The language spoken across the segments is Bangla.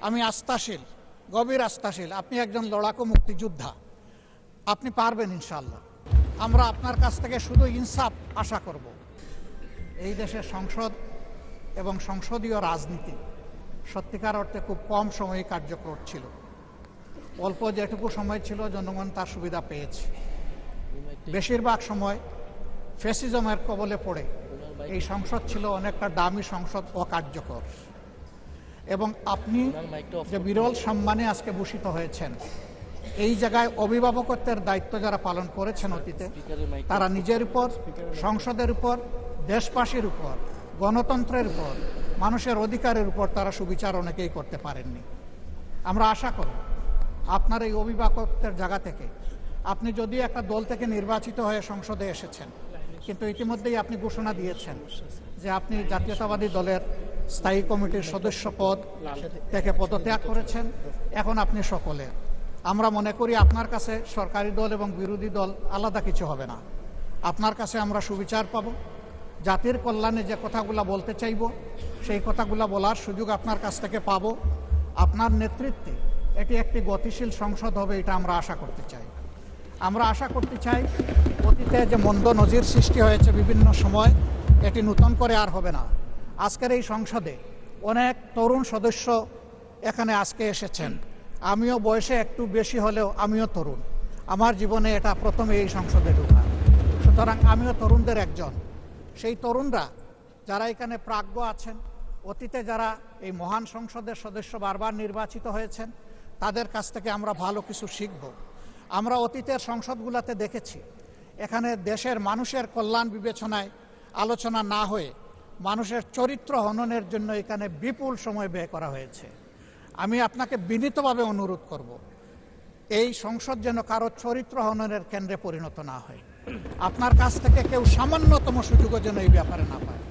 আমি আস্থাশীল, গভীর আস্থাশীল আপনি একজন লড়াকু মুক্তিযোদ্ধা, আপনি পারবেন ইনশাআল্লাহ। আমরা আপনার কাছ থেকে শুধু ইনসাফ আশা করব। এই দেশের সংসদ এবং সংসদীয় রাজনীতি সত্যিকার অর্থে খুব কম সময়ে কার্যকর ছিল। অল্প যেটুকু সময় ছিল জনগণ তার সুবিধা পেয়েছে। বেশিরভাগ সময় ফ্যাসিজমের কবলে পড়ে এই সংসদ ছিল অনেকটা দামি সংসদ, অকার্যকর। এবং আপনি যে বিরল সম্মানে আজকে ভূষিত হয়েছেন, এই জায়গায় অভিভাবকত্বের দায়িত্ব যারা পালন করেছেন অতীতে, তারা নিজের উপর, সংসদের উপর, দেশবাসীর উপর, গণতন্ত্রের উপর, মানুষের অধিকারের উপর তারা সুবিচার অনেকেই করতে পারেননি। আমরা আশা করব আপনার এই অভিভাবকত্বের জায়গা থেকে, আপনি যদিও একটা দল থেকে নির্বাচিত হয়ে সংসদে এসেছেন, কিন্তু ইতিমধ্যেই আপনি ঘোষণা দিয়েছেন যে আপনি জাতীয়তাবাদী দলের স্থায়ী কমিটির সদস্য পদ থেকে পদত্যাগ করেছেন। এখন আপনি সকলের, আমরা মনে করি আপনার কাছে সরকারি দল এবং বিরোধী দল আলাদা কিছু হবে না। আপনার কাছে আমরা সুবিচার পাব, জাতির কল্যাণে যে কথাগুলো বলতে চাইব সেই কথাগুলো বলার সুযোগ আপনার কাছ থেকে পাব। আপনার নেতৃত্বে এটি একটি গতিশীল সংসদ হবে, এটা আমরা আশা করতে চাই। আমরা আশা করতে চাই অতীতে যে মন্দ নজির সৃষ্টি হয়েছে বিভিন্ন সময়, এটি নতুন করে আর হবে না। আজকের এই সংসদে অনেক তরুণ সদস্য এখানে আজকে এসেছেন। আমিও বয়সে একটু বেশি হলেও আমিও তরুণ, আমার জীবনে এটা প্রথমে এই সংসদে ঢোকা, সুতরাং আমিও তরুণদের একজন। সেই তরুণরা যারা এখানে প্রাজ্ঞ আছেন, অতীতে যারা এই মহান সংসদের সদস্য বারবার নির্বাচিত হয়েছেন, তাদের কাছ থেকে আমরা ভালো কিছু শিখব। আমরা অতীতের সংসদগুলোতে দেখেছি এখানে দেশের মানুষের কল্যাণ বিবেচনায় আলোচনা না হয়ে মানুষের চরিত্র হননের জন্য এখানে বিপুল সময় ব্যয় করা হয়েছে। আমি আপনাকে বিনীতভাবে অনুরোধ করব, এই সংসদ যেন কারো চরিত্র হননের কেন্দ্রে পরিণত না হয়। আপনার কাছ থেকে কেউ সামান্যতম সুযোগও যেন এই ব্যাপারে না পায়।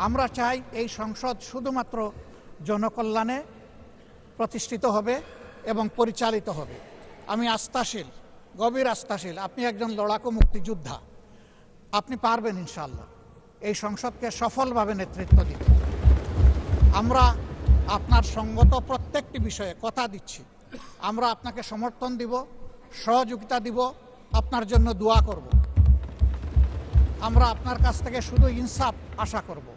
আমরা চাই এই সংসদ শুধুমাত্র জনকল্যাণে প্রতিষ্ঠিত হবে এবং পরিচালিত হবে। আমি আস্থাশীল, গভীর আস্থাশীল আপনি একজন লড়াকু মুক্তিযোদ্ধা, আপনি পারবেন ইনশাআল্লাহ এই সংসদকে সফলভাবে নেতৃত্ব দিতে। আমরা আপনার সঙ্গত প্রত্যেকটি বিষয়ে কথা দিচ্ছি, আমরা আপনাকে সমর্থন দিব, সহযোগিতা দিব, আপনার জন্য দোয়া করব। আমরা আপনার কাছ থেকে শুধু ইনসাফ আশা করব।